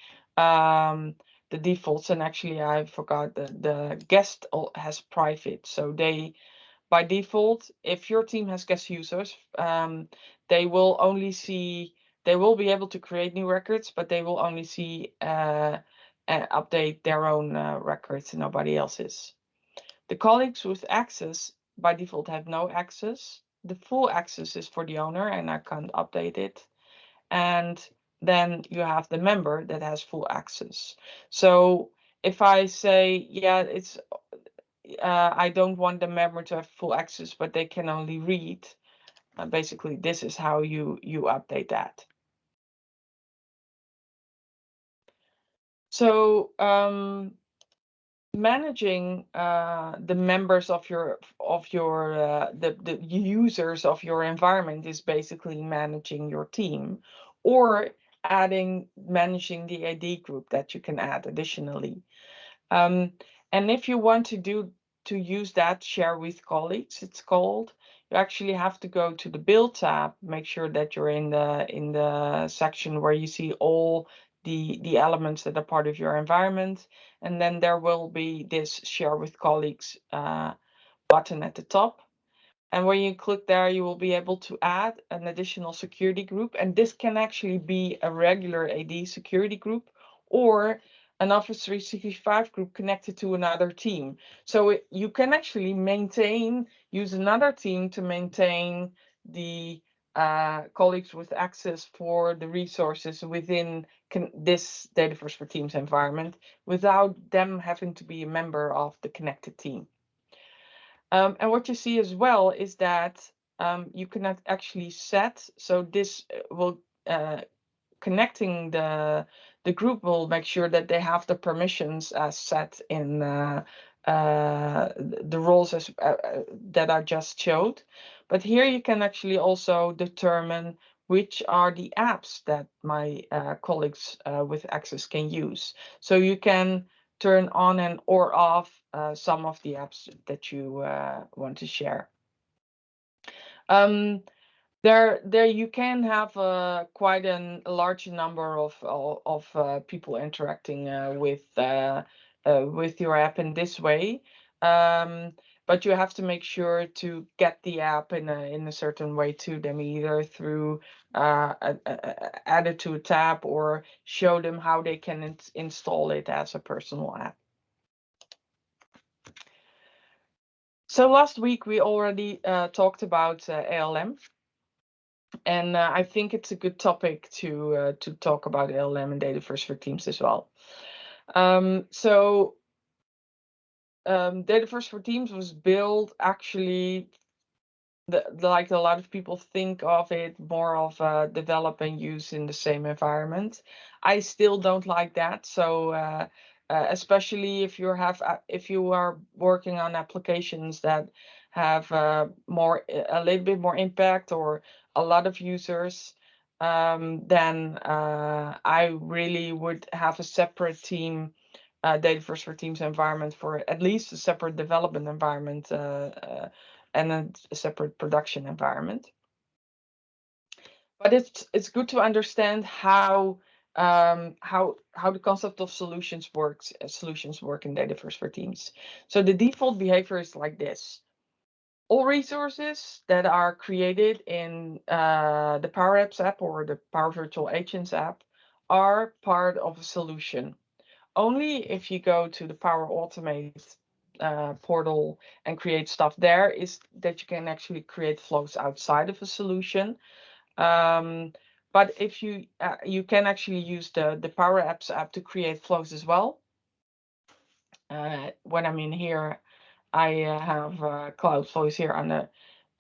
[SPEAKER 2] the defaults. And actually I forgot that the guest has private, so they by default, if your team has guest users, they will only see, they will be able to create new records, but they will only see update their own records and nobody else's. The colleagues with access by default have no access. The full access is for the owner, and I can't update it. And then you have the member that has full access. So if I say, yeah, it's I don't want the member to have full access, but they can only read, basically this is how you update that. So managing the members of your the users of your environment is basically managing your team, or managing the AD group that you can add additionally. And if you want to use that share with colleagues, it's called, you actually have to go to the build tab, make sure that you're in the section where you see all the elements that are part of your environment, and then there will be this share with colleagues button at the top. And when you click there, you will be able to add an additional security group. And this can actually be a regular AD security group or an Office 365 group connected to another team. So you can actually use another team to maintain the colleagues with access for the resources within this Dataverse for Teams environment without them having to be a member of the connected team. And what you see as well is that you cannot actually set, so this will connecting the group will make sure that they have the permissions as set in the roles that I just showed. But here you can actually also determine which are the apps that my colleagues with access can use. So you can turn on and or off some of the apps that you want to share. There you can have quite a large number of people interacting with your app in this way, but you have to make sure to get the app in a certain way to them, either through add it to a tab or show them how they can install it as a personal app. So last week we already talked about ALM. And I think it's a good topic to talk about ALM and Dataverse for Teams as well. Dataverse for Teams was built actually, like a lot of people think of it more of develop and use in the same environment. I still don't like that. So especially if you are working on applications that have a little bit more impact or a lot of users, then I really would have a separate team, Dataverse for Teams environment, for at least a separate development environment and a separate production environment. But it's good to understand how the concept of solutions work in Dataverse for Teams. So the default behavior is like this. All resources that are created in the PowerApps app or the Power Virtual Agents app are part of a solution. Only if you go to the Power Automate portal and create stuff there is that you can actually create flows outside of a solution. But if you can actually use the PowerApps app to create flows as well. When I'm in here, I have cloud flows here on the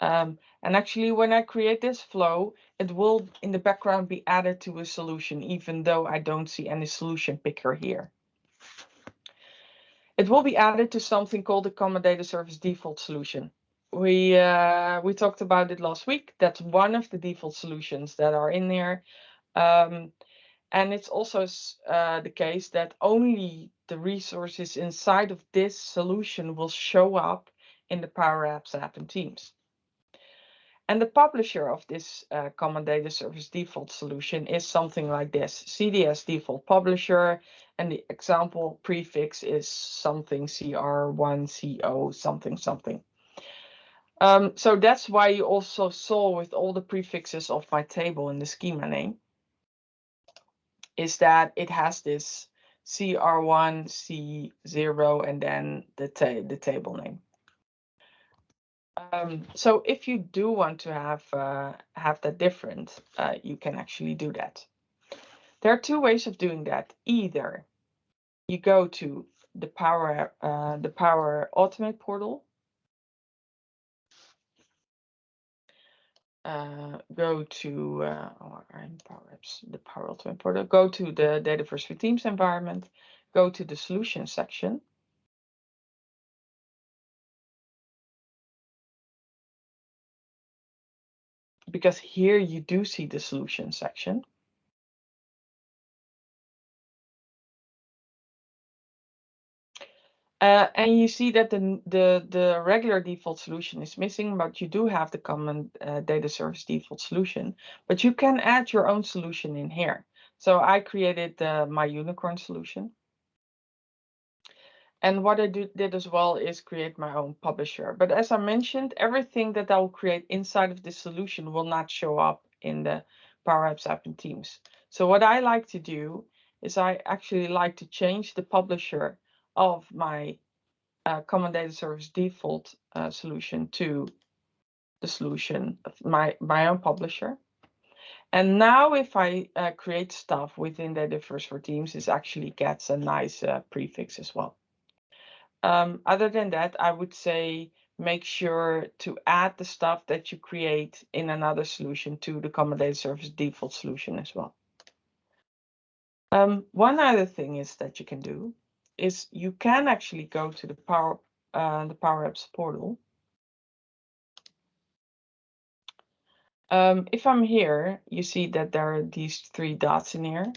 [SPEAKER 2] and actually when I create this flow, it will in the background be added to a solution, even though I don't see any solution picker here. It will be added to something called the Common Data Service default solution. We talked about it last week. That's one of the default solutions that are in there. And it's also the case that only the resources inside of this solution will show up in the PowerApps app and Teams. And the publisher of this Common Data Service default solution is something like this: CDS default publisher, and the example prefix is something CR1CO something something. So that's why you also saw with all the prefixes of my table in the schema name, is that it has this CR1, C0, and then the table name. So if you do want to have that different, you can actually do that. There are two ways of doing that. Either you go to the Power Automate portal, go to PowerApps, the Power Automate portal, go to the Dataverse for Teams environment, go to the Solutions section. Because here you do see the Solutions section. And you see that the regular default solution is missing, but you do have the common data service default solution. But you can add your own solution in here. So I created my unicorn solution. And what I did as well is create my own publisher. But as I mentioned, everything that I will create inside of this solution will not show up in the PowerApps app and Teams. So what I like to do is I actually like to change the publisher of my common data service default solution to the solution of my own publisher. And now if I create stuff within Dataverse for Teams, it actually gets a nice prefix as well. Other than that, I would say make sure to add the stuff that you create in another solution to the common data service default solution as well. One other thing is that you can do is you can actually go to the PowerApps portal. If I'm here, you see that there are these three dots in here.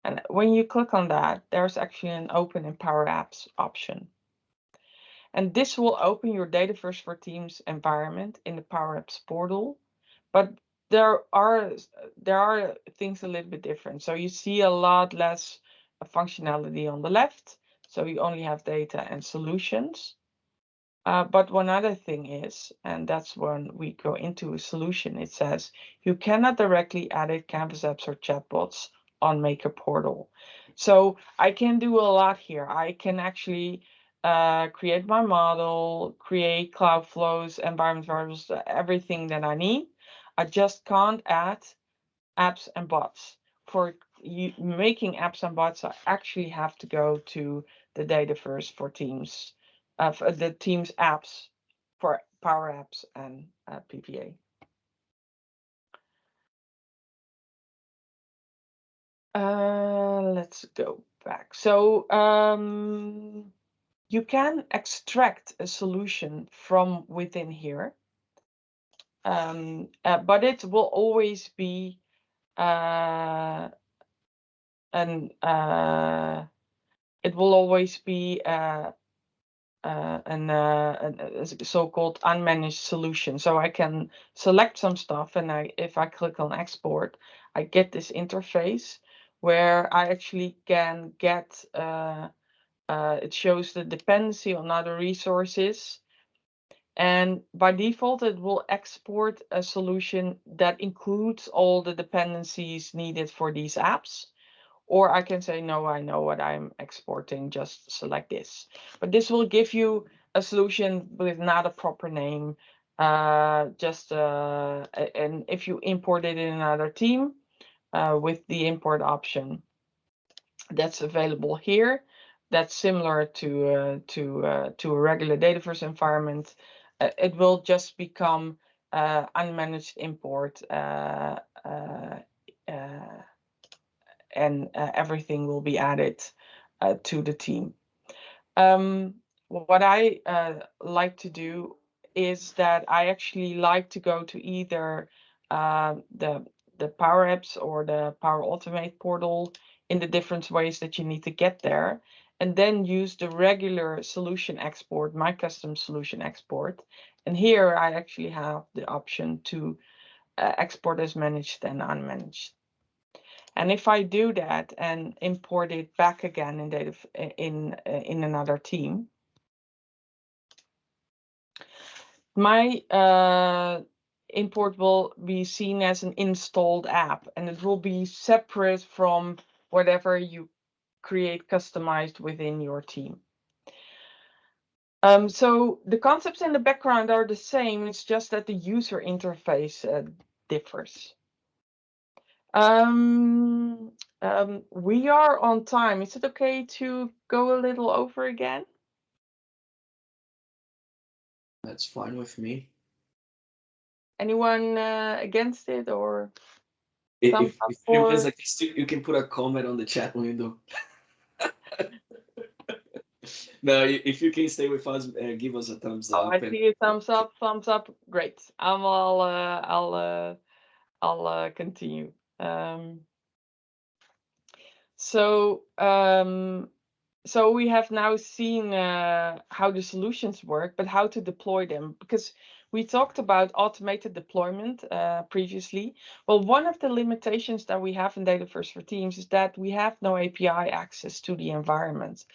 [SPEAKER 2] And when you click on that, there's actually an Open in PowerApps option. And this will open your Dataverse for Teams environment in the PowerApps portal. But there are things a little bit different. So you see a lot less functionality on the left. So you only have data and solutions. But one other thing is, and that's when we go into a solution, it says you cannot directly edit Canvas apps or chatbots on Maker Portal. So I can do a lot here. I can actually create my model, create cloud flows, environment variables, everything that I need. I just can't add apps and bots. For making apps and bots, I actually have to go to the Dataverse for Teams, the Teams apps for PowerApps and PPA. Let's go back. So you can extract a solution from within here, but it will always be a so-called unmanaged solution. So I can select some stuff, and if I click on export, I get this interface where I actually can get, it shows the dependency on other resources. And by default, it will export a solution that includes all the dependencies needed for these apps. Or I can say, no, I know what I'm exporting, just select this. But this will give you a solution with not a proper name. And if you import it in another team with the import option that's available here, that's similar to a regular Dataverse environment. It will just become unmanaged import and everything will be added to the team. What I like to do is that I actually like to go to either the PowerApps or the Power Automate portal in the different ways that you need to get there, and then use the regular solution export, my custom solution export. And here I actually have the option to export as managed and unmanaged. And if I do that and import it back again in another team, my import will be seen as an installed app, and it will be separate from whatever you create customized within your team. So the concepts in the background are the same. It's just that the user interface differs. We are on time. Is it okay to go a little over again?
[SPEAKER 1] That's fine with me.
[SPEAKER 2] Anyone against it or thumbs
[SPEAKER 1] If
[SPEAKER 2] up
[SPEAKER 1] if anyone's
[SPEAKER 2] for?
[SPEAKER 1] against it, you can put a comment on the chat window. No, if you can stay with us, give us a thumbs
[SPEAKER 2] Oh, I
[SPEAKER 1] up. And
[SPEAKER 2] see a thumbs up. Thumbs up. Great. I'll continue. So so we have now seen how the solutions work, but how to deploy them, because we talked about automated deployment previously. Well, one of the limitations that we have in Dataverse for Teams is that we have no API access to the environment.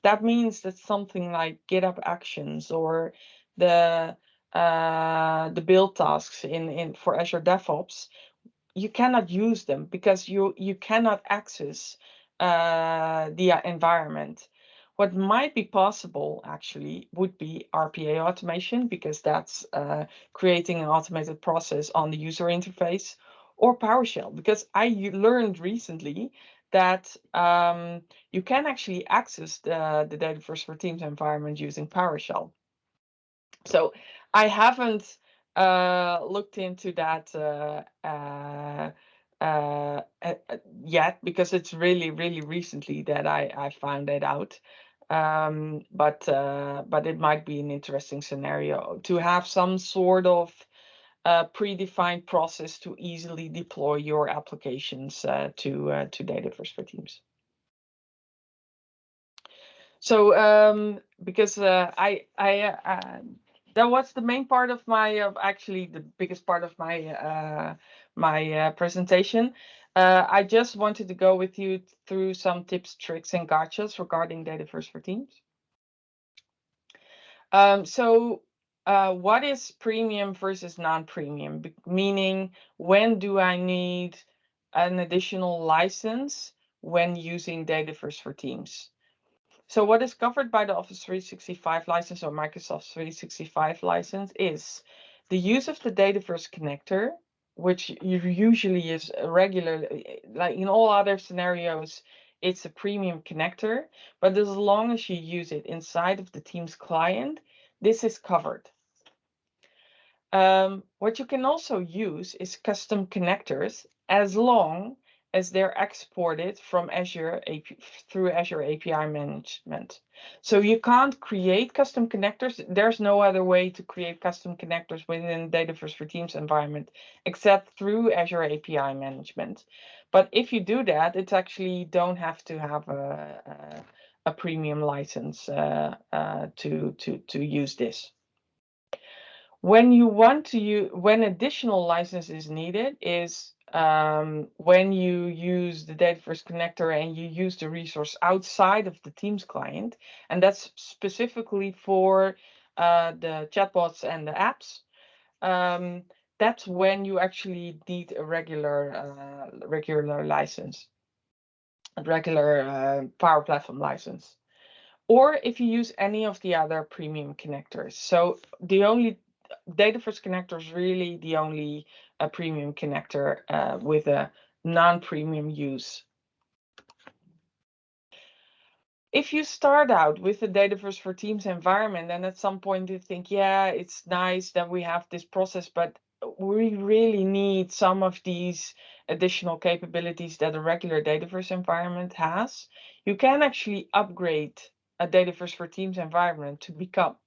[SPEAKER 2] That means that something like GitHub Actions or the build tasks in for Azure DevOps, you cannot use them because you cannot access the environment. What might be possible actually would be RPA automation, because that's creating an automated process on the user interface, or PowerShell, because I learned recently that you can actually access the Dataverse for Teams environment using PowerShell. So I haven't looked into that yet, because it's really, really recently that I found it out. But it might be an interesting scenario to have some sort of predefined process to easily deploy your applications to Dataverse for Teams. So because that was the main part of my actually the biggest part of my presentation. I just wanted to go with you through some tips, tricks, and gotchas regarding Dataverse for Teams. So what is premium versus non-premium? Meaning, when do I need an additional license when using Dataverse for Teams? So what is covered by the Office 365 license or Microsoft 365 license is the use of the Dataverse connector, which usually is a regular, like in all other scenarios, it's a premium connector, but as long as you use it inside of the Teams client, this is covered. What you can also use is custom connectors, as long as they're exported from Azure through Azure API management. So you can't create custom connectors. There's no other way to create custom connectors within Dataverse for Teams environment except through Azure API management. But if you do that, it's actually don't have to have a premium license to use this. When you want to use, when additional license is needed, is when you use the Dataverse connector and you use the resource outside of the Teams client, and that's specifically for the chatbots and the apps. That's when you actually need a regular license, a regular Power Platform license, or if you use any of the other premium connectors. So the only Dataverse connector is really the only premium connector with a non-premium use. If you start out with the Dataverse for Teams environment, and at some point you think, yeah, it's nice that we have this process, but we really need some of these additional capabilities that a regular Dataverse environment has, you can actually upgrade a Dataverse for Teams environment to become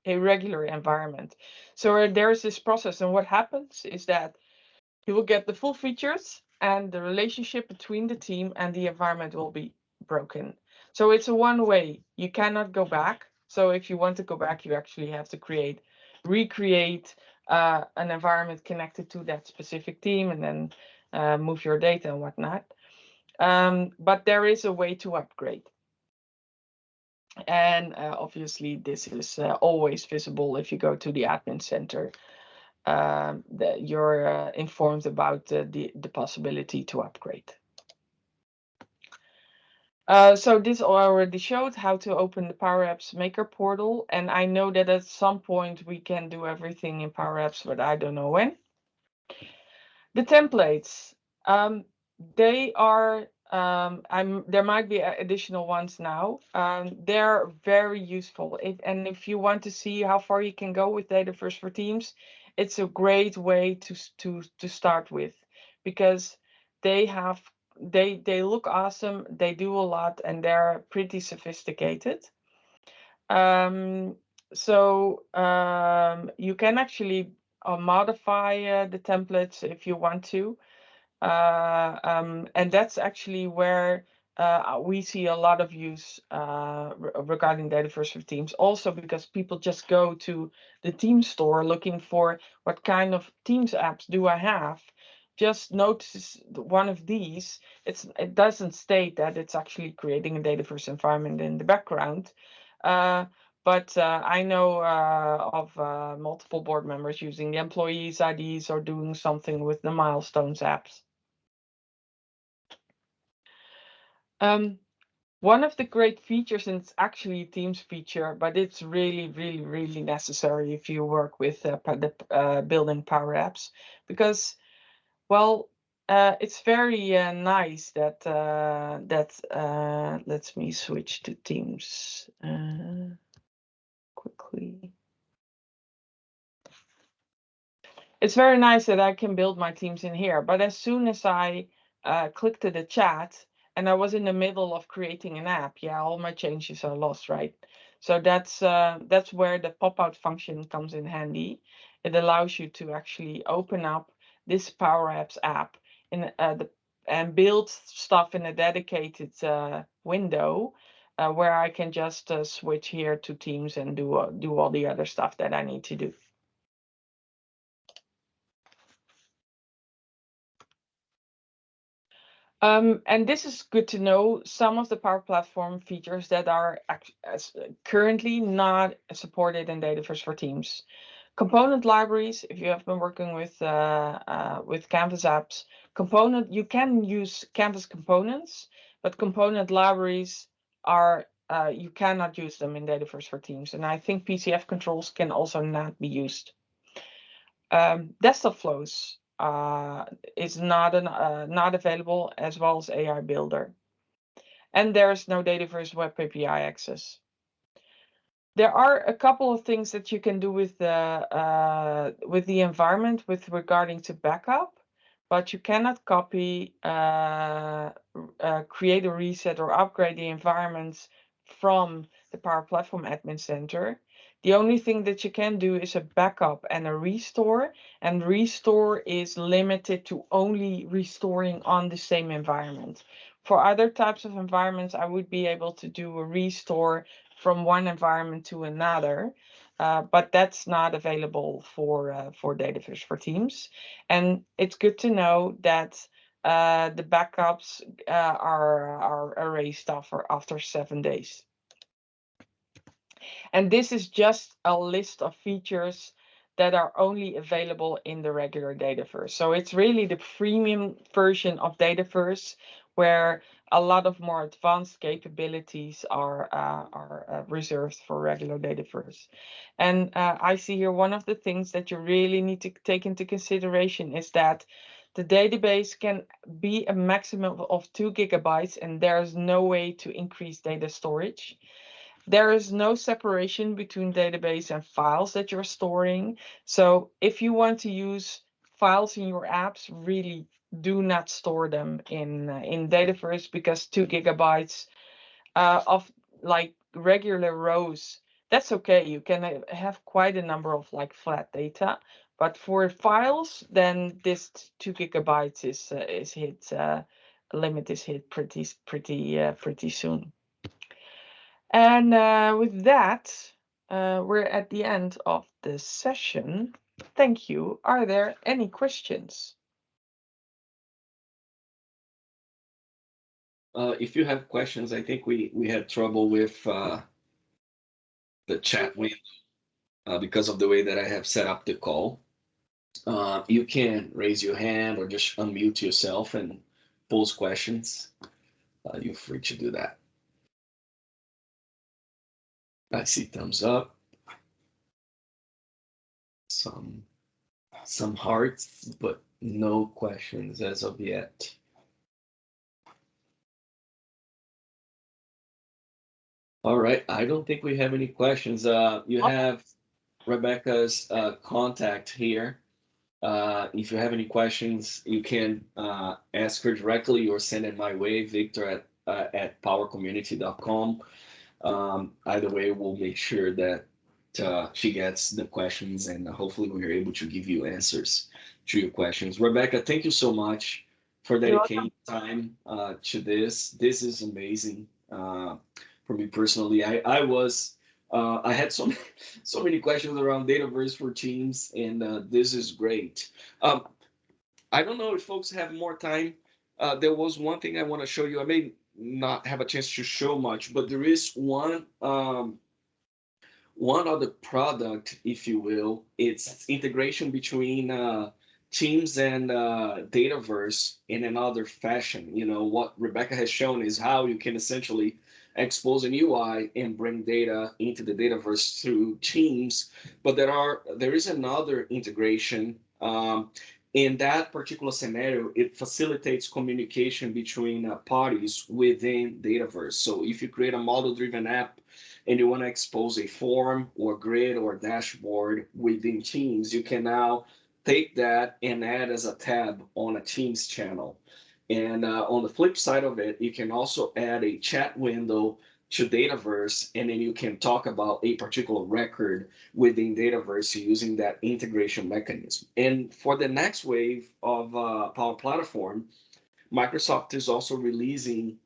[SPEAKER 2] a regular environment. So there's this process, and what happens is that you will get the full features, and the relationship between the team and the environment will be broken. So it's a one way. You cannot go back. So if you want to go back, you actually have to recreate an environment connected to that specific team, and then move your data and whatnot. But there is a way to upgrade. And obviously, this is always visible if you go to the admin center. That you're informed about the possibility to upgrade. So this already showed how to open the PowerApps Maker portal, and I know that at some point we can do everything in PowerApps, but I don't know when. The templates, they are there might be additional ones now. They're very useful. If you want to see how far you can go with Dataverse for Teams, it's a great way to start with, because they have they look awesome, they do a lot, and they're pretty sophisticated. Um, you can actually modify the templates if you want to. And that's actually where we see a lot of use regarding Dataverse for Teams. Also because people just go to the Teams store looking for what kind of Teams apps do I have. Just notice one of these. It doesn't state that it's actually creating a Dataverse environment in the background. But I know of multiple board members using the employees' IDs or doing something with the milestones apps. One of the great features, and it's actually a Teams feature, but it's really, really, really necessary if you work with building Power Apps, because, well, it's very nice that let me switch to Teams quickly. It's very nice that I can build my teams in here, but as soon as I click to the chat and I was in the middle of creating an app, yeah, all my changes are lost, right? So that's where the pop-out function comes in handy. It allows you to actually open up this PowerApps app and build stuff in a dedicated window where I can just switch here to Teams and do all the other stuff that I need to do. And this is good to know. Some of the Power Platform features that are currently not supported in Dataverse for Teams. Component libraries, if you have been working with Canvas apps, you can use Canvas components, but component libraries are you cannot use them in Dataverse for Teams. And I think PCF controls can also not be used. Desktop flows is not available, as well as AI Builder. And there's no Dataverse Web API access. There are a couple of things that you can do with the environment with regarding to backup, but you cannot copy, create a reset, or upgrade the environments from the Power Platform Admin Center. The only thing that you can do is a backup and a restore, and restore is limited to only restoring on the same environment. For other types of environments, I would be able to do a restore from one environment to another, but that's not available for Dataverse for Teams. And it's good to know that the backups are erased after 7 days. And this is just a list of features that are only available in the regular Dataverse. So it's really the premium version of Dataverse, where a lot of more advanced capabilities are reserved for regular Dataverse. And I see here one of the things that you really need to take into consideration is that the database can be a maximum of 2 gigabytes, and there's no way to increase data storage. There is no separation between database and files that you're storing. So if you want to use files in your apps, really do not store them in Dataverse, because 2 gigabytes of like regular rows, that's okay. You can have quite a number of like flat data, but for files, then this 2 gigabytes is hit. Limit is hit pretty soon. And with that, we're at the end of the session. Thank you. Are there any questions?
[SPEAKER 1] If you have questions, I think we had trouble with the chat window because of the way that I have set up the call. You can raise your hand or just unmute yourself and pose questions. You're free to do that. I see thumbs up, some hearts, but no questions as of yet. All right. I don't think we have any questions. You have Rebecca's contact here. If you have any questions, you can ask her directly or send it my way, Victor at powercommunity.com. Either way, we'll make sure that she gets the questions and hopefully we're able to give you answers to your questions. Rebecca, thank you so much for
[SPEAKER 2] You're welcome.
[SPEAKER 1] dedicating time to this. This is amazing for me personally. I had so many, so many questions around Dataverse for Teams, and this is great. Um, I don't know if folks have more time. There was one thing I want to show you. I may not have a chance to show much, but there is one other product, if you will. It's integration between Teams and Dataverse in another fashion. You know, what Rebekka has shown is how you can essentially expose an UI and bring data into the Dataverse through Teams. But there is another integration. In that particular scenario, it facilitates communication between parties within Dataverse. So if you create a model-driven app and you want to expose a form or grid or dashboard within Teams, you can now take that and add as a tab on a Teams channel. And on the flip side of it, you can also add a chat window to Dataverse, and then you can talk about a particular record within Dataverse using that integration mechanism. And for the next wave of Power Platform, Microsoft is also releasing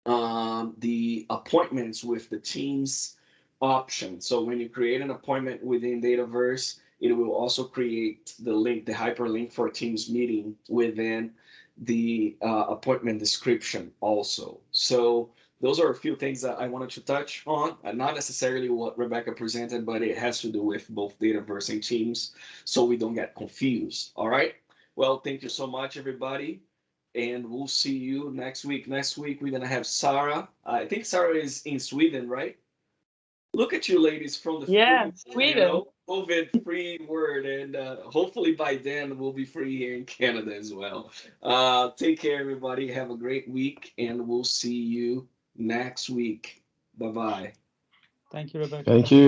[SPEAKER 1] the appointments with the Teams option. So when you create an appointment within Dataverse, it will also create the link, the hyperlink for a Teams meeting within the appointment description also. So those are a few things that I wanted to touch on, not necessarily what Rebekka presented, but it has to do with both Dataverse and Teams, so we don't get confused. All right. Well, thank you so much, everybody, and we'll see you next week. Next week, we're going to have Sarah. I think Sarah is in Sweden, right? Look at you ladies from the
[SPEAKER 2] Yeah,
[SPEAKER 1] free,
[SPEAKER 2] Sweden.
[SPEAKER 1] COVID free word. And hopefully by then we'll be free here in Canada as well. Take care, everybody. Have a great week, and we'll see you next week. Bye bye.
[SPEAKER 3] Thank you, Rebecca.
[SPEAKER 4] Thank you.